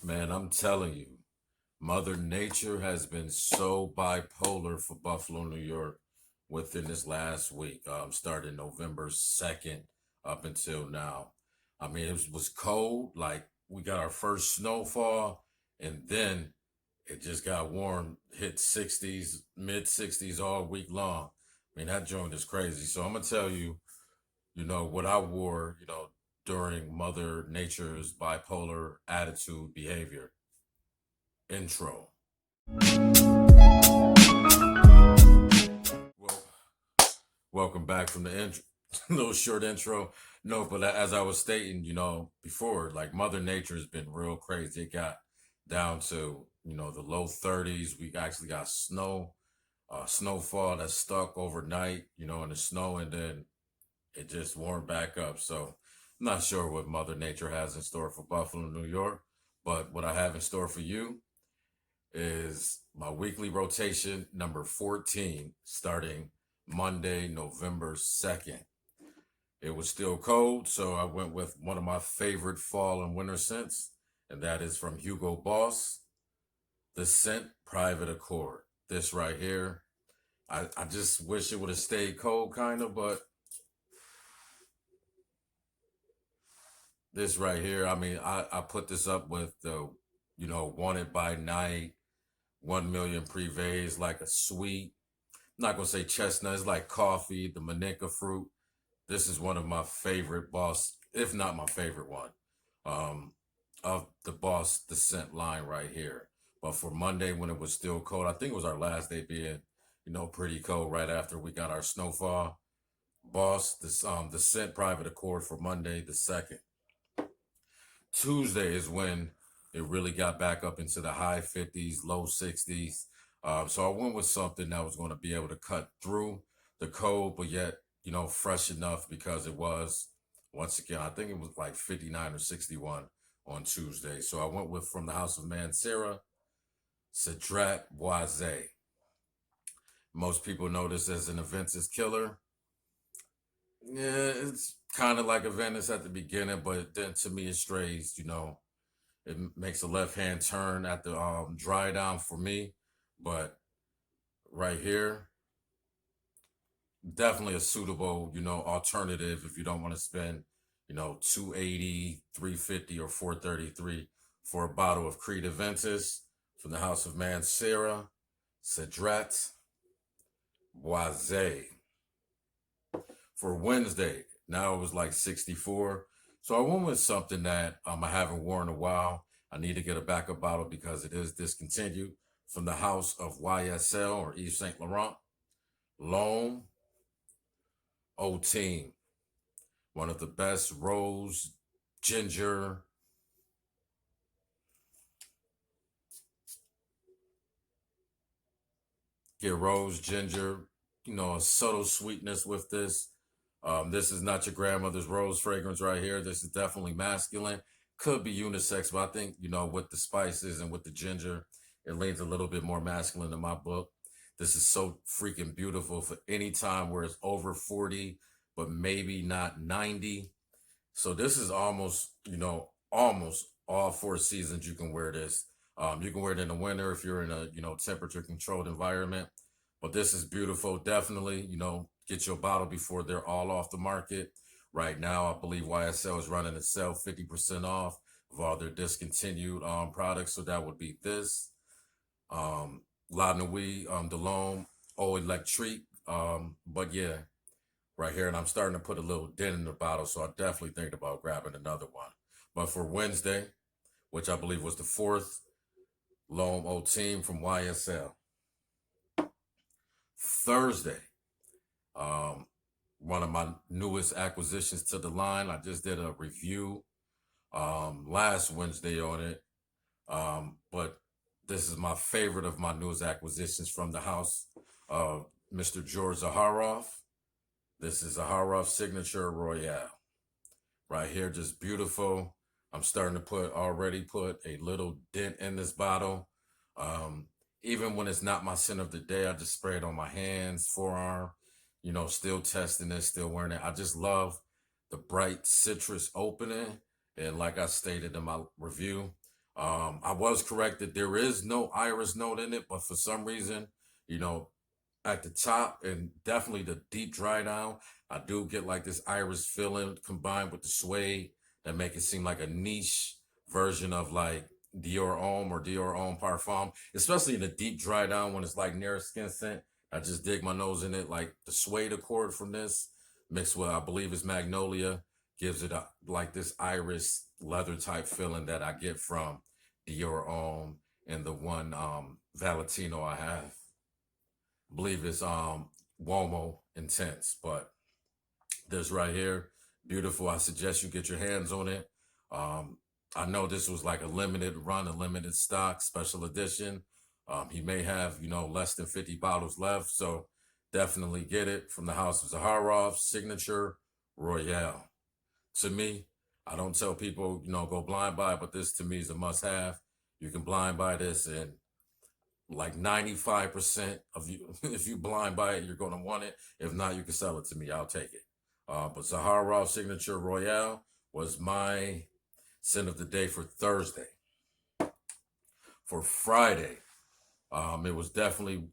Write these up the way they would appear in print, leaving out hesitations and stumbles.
Man, I'm telling you, Mother Nature has been so bipolar for Buffalo, New York within this last week, starting November 2nd up until now. I mean, was cold, like we got our first snowfall, and then it just got warm, hit 60s, mid 60s all week long. I mean, that joint is crazy. So I'm going to tell you, what I wore, during Mother Nature's bipolar attitude behavior. Intro. Well, welcome back from the intro. Little short intro. No, but as I was stating, before, like Mother Nature has been real crazy. It got down to, the low 30s. We actually got snowfall that stuck overnight, in the snow, and then it just warmed back up. So I'm not sure what Mother Nature has in store for Buffalo, New York, but what I have in store for you is my weekly rotation number 14 starting Monday, November 2nd. It was still cold, so I went with one of my favorite fall and winter scents, and that is from Hugo Boss, the scent Private Accord. This right here, I just wish it would have stayed cold, kind of, but this right here, I mean, I put this up with the, Wanted by Night, 1 million Privé, like a sweet, I'm not gonna say chestnut. It's like coffee, the manica fruit. This is one of my favorite Boss, if not my favorite one, um, of the Boss Descent line right here. But for Monday, when it was still cold, I think it was our last day being, pretty cold right after we got our snowfall. Boss, this Descent Private Accord for Monday the 2nd. Tuesday is when it really got back up into the high 50s, low 60s. So I went with something that was going to be able to cut through the cold, but yet, fresh enough because it was, once again, I think it was like 59 or 61 on Tuesday. So I went with from the House of Mancera, Cedrat Boise. Most people know this as an Aventus killer. Yeah, it's kind of like Aventus at the beginning, but then to me it strays, it makes a left hand turn at the dry down for me. But right here, definitely a suitable, alternative if you don't want to spend, 280, 350, or 433 for a bottle of Creed Aventus from the House of Mancera, Cedrat Boise. For Wednesday, now it was like 64. So I went with something that I haven't worn in a while. I need to get a backup bottle because it is discontinued from the House of YSL or Yves Saint Laurent. L'Homme Ultime, one of the best rose, ginger, get rose, ginger, a subtle sweetness with this. This is not your grandmother's rose fragrance right here. This is definitely masculine. Could be unisex, but I think, with the spices and with the ginger, it leans a little bit more masculine in my book. This is so freaking beautiful for any time where it's over 40, but maybe not 90. So this is almost, almost all 4 seasons you can wear this. You can wear it in the winter if you're in a, temperature controlled environment. But this is beautiful. Definitely, get your bottle before they're all off the market. Right now, I believe YSL is running a sale 50% off of all their discontinued products. So that would be this. La Nuit, Delhomme, Eau Electrique. But yeah, right here, and I'm starting to put a little dent in the bottle, so I definitely think about grabbing another one. But for Wednesday, which I believe was the fourth, L'Homme Ultime from YSL. Thursday, um, one of my newest acquisitions to the line. I just did a review last Wednesday on it, but this is my favorite of my newest acquisitions from the house of Mr. George Zaharoff. This is Zaharoff Signature Royale. Right here, just beautiful. I'm starting to already put a little dent in this bottle. Um, Even when it's not my scent of the day, I just spray it on my hands, forearm, still testing it, still wearing it. I just love the bright citrus opening. And like I stated in my review, I was corrected. There is no iris note in it, but for some reason, you know, at the top and definitely the deep dry down, I do get like this iris feeling combined with the suede that make it seem like a niche version of like Dior Homme or Dior Homme Parfum, especially in the deep dry down when it's like near skin scent. I just dig my nose in it. Like the suede accord from this mixed with, I believe it's Magnolia, gives it a, like this iris leather type feeling that I get from Dior Homme and the one Valentino I have believe it's Womo Intense, but this right here, beautiful. I suggest you get your hands on it. Um, I know this was like a limited run, a limited stock, special edition. He may have, less than 50 bottles left, so definitely get it from the House of Zaharoff, Signature Royale. To me, I don't tell people, go blind buy, but this to me is a must have. You can blind buy this and like 95% of you, if you blind buy it, you're going to want it. If not, you can sell it to me. I'll take it. But Zahara Signature Royale was my scent of the day for Thursday. For Friday, it was definitely,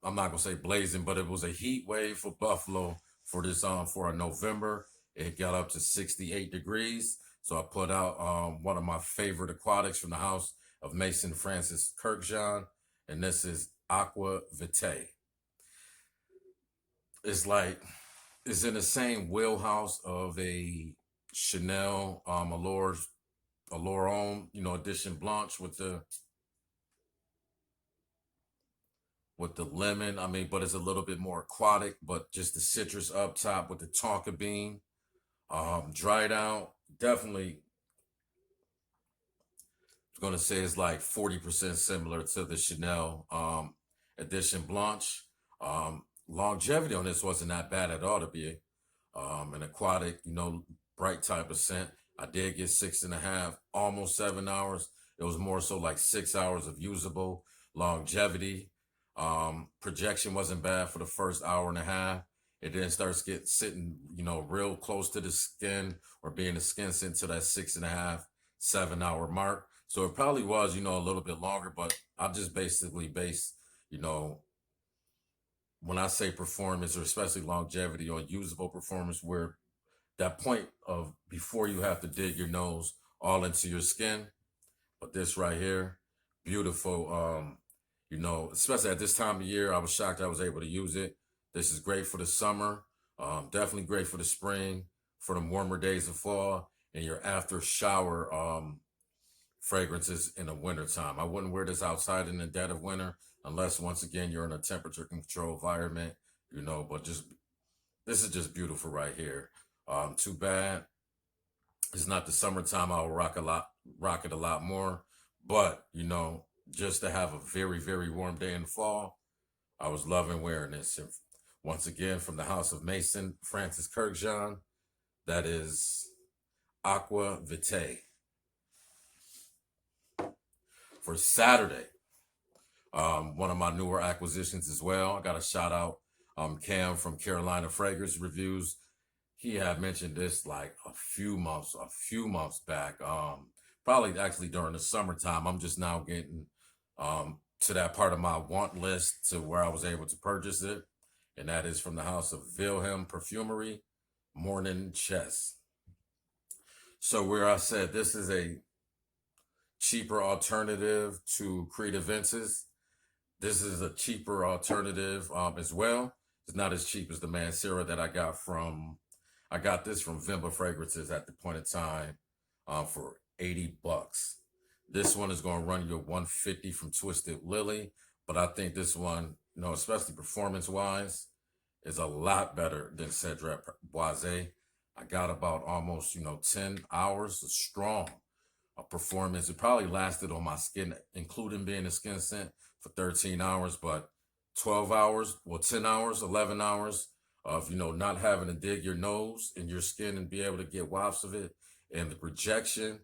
I'm not going to say blazing, but it was a heat wave for Buffalo for this, for a November. It got up to 68 degrees. So I put out one of my favorite aquatics from the house of Mason Francis Kirkjean, and this is Aqua Vitae. It's like it's in the same wheelhouse of a Chanel Allure Homme, edition blanche with the lemon. I mean, but it's a little bit more aquatic, but just the citrus up top with the tonka bean. Dried out, definitely going to say it's like 40% similar to the Chanel edition blanche. Longevity on this wasn't that bad at all to be an aquatic, bright type of scent. I did get 6.5, almost 7 hours. It was more so like 6 hours of usable longevity. Projection wasn't bad for the first hour and a half. It then starts sitting, real close to the skin or being the skin scent to that 6.5, 7 hour mark. So it probably was, a little bit longer, but I just basically base, you know, when I say performance or especially longevity on usable performance, where that point of before you have to dig your nose all into your skin. But this right here, beautiful. Especially at this time of year, I was shocked I was able to use it. This is great for the summer. Definitely great for the spring, for the warmer days of fall, and your after shower fragrances in the wintertime. I wouldn't wear this outside in the dead of winter unless once again you're in a temperature control environment, but just this is just beautiful right here. Too bad it's not the summertime. I'll rock it a lot more. But just to have a very, very warm day in the fall, I was loving wearing this. And once again, from the house of Mason Francis Kirkjean, that is Aqua Vitae. For Saturday, one of my newer acquisitions as well. I got a shout out Cam from Carolina Fragrance Reviews. He had mentioned this like a few months back. Probably actually during the summertime. I'm just now getting to that part of my want list to where I was able to purchase it, and that is from the house of Wilhelm Perfumery, Morning Chess. So where I said this is a cheaper alternative to Creative Vinces, this is a cheaper alternative as well. It's not as cheap as the Mancera that I got this from Vimba Fragrances at the point in time for $80. This one is going to run you at 150 from Twisted Lily, but I think this one, especially performance wise, is a lot better than Cedric Boise. I got about almost 10 hours of strong performance. It probably lasted on my skin, including being a skin scent, for 13 hours, but 12 hours, well, 10 hours, 11 hours of, not having to dig your nose in your skin and be able to get wafts of it. And the projection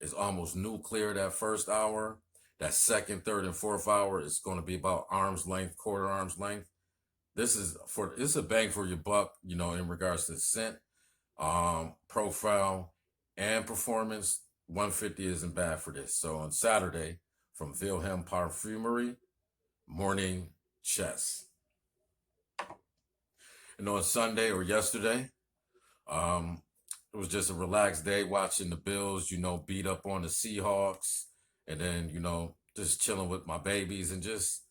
is almost nuclear that first hour. That second, third, and fourth hour is going to be about arm's length, quarter arm's length. This is a bang for your buck, in regards to scent, profile, and performance 150 isn't bad for this. So on Saturday, from Wilhelm Parfumery, morning chess. And on Sunday or yesterday, um, it was just a relaxed day watching the Bills, beat up on the Seahawks, and then, just chilling with my babies and just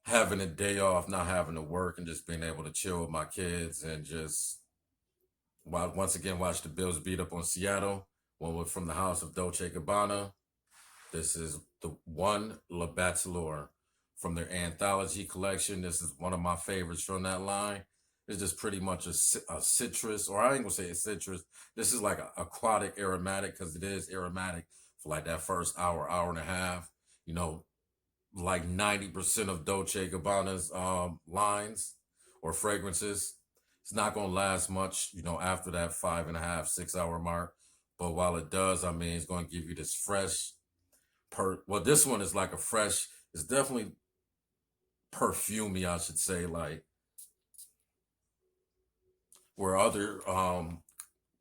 having a day off, not having to work, and just being able to chill with my kids and just once again watch the Bills beat up on Seattle. One from the house of Dolce Gabbana. This is the one Le Bateleur from their anthology collection. This is one of my favorites from that line. It's just pretty much a citrus, or I ain't gonna say it's citrus. This is like an aquatic aromatic because it is aromatic for like that first hour, hour and a half. You know, like 90% of Dolce Gabbana's lines or fragrances. It's not gonna last much, after that 5.5, 6 hour mark. But while it does, I mean, it's gonna give you this fresh well, this one is like a fresh, it's definitely perfumey, I should say, like where other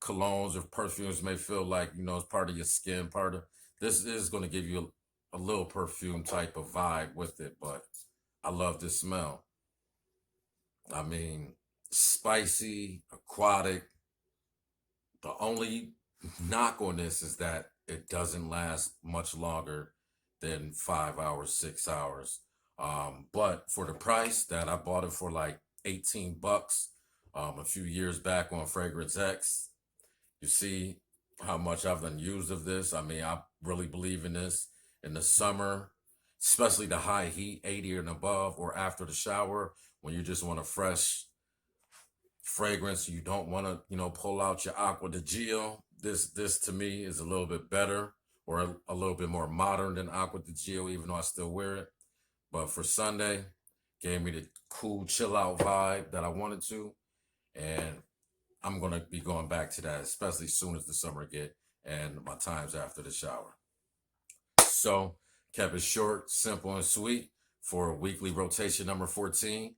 colognes or perfumes may feel like, it's part of your skin, part of this is going to give you a little perfume type of vibe with it, but I love this smell. I mean, spicy, aquatic. The only knock on this is that it doesn't last much longer than 5 hours, 6 hours. But for the price that I bought it for like 18 bucks a few years back on Fragrance X, you see how much I've done used of this. I mean, I really believe in this in the summer, especially the high heat, 80 and above, or after the shower, when you just want a fresh fragrance. You don't want to, pull out your Aqua di Gio. This to me is a little bit better or a little bit more modern than Aqua di Gio, even though I still wear it. But for Sunday, gave me the cool chill out vibe that I wanted to. And I'm going to be going back to that, especially as soon as the summer get and my times after the shower. So kept it short, simple, and sweet for weekly rotation number 14.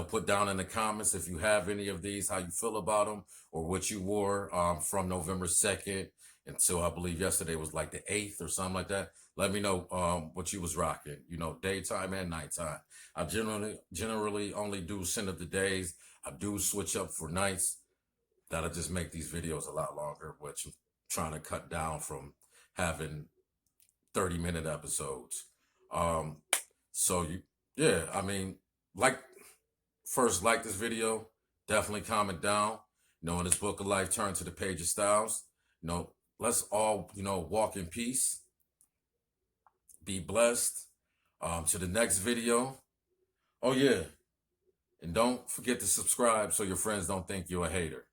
Put down in the comments if you have any of these, how you feel about them, or what you wore from November 2nd until I believe yesterday was like the 8th or something like that. Let me know what you was rocking, daytime and nighttime. I generally only do send up the days. I do switch up for nights. That'll just make these videos a lot longer, which I'm trying to cut down from having 30-minute episodes. So yeah, I mean, like this video, definitely comment down. In this book of life, turn to the Paige of Stylez. Let's all, walk in peace. Be blessed. To the next video. Oh yeah. And don't forget to subscribe so your friends don't think you're a hater.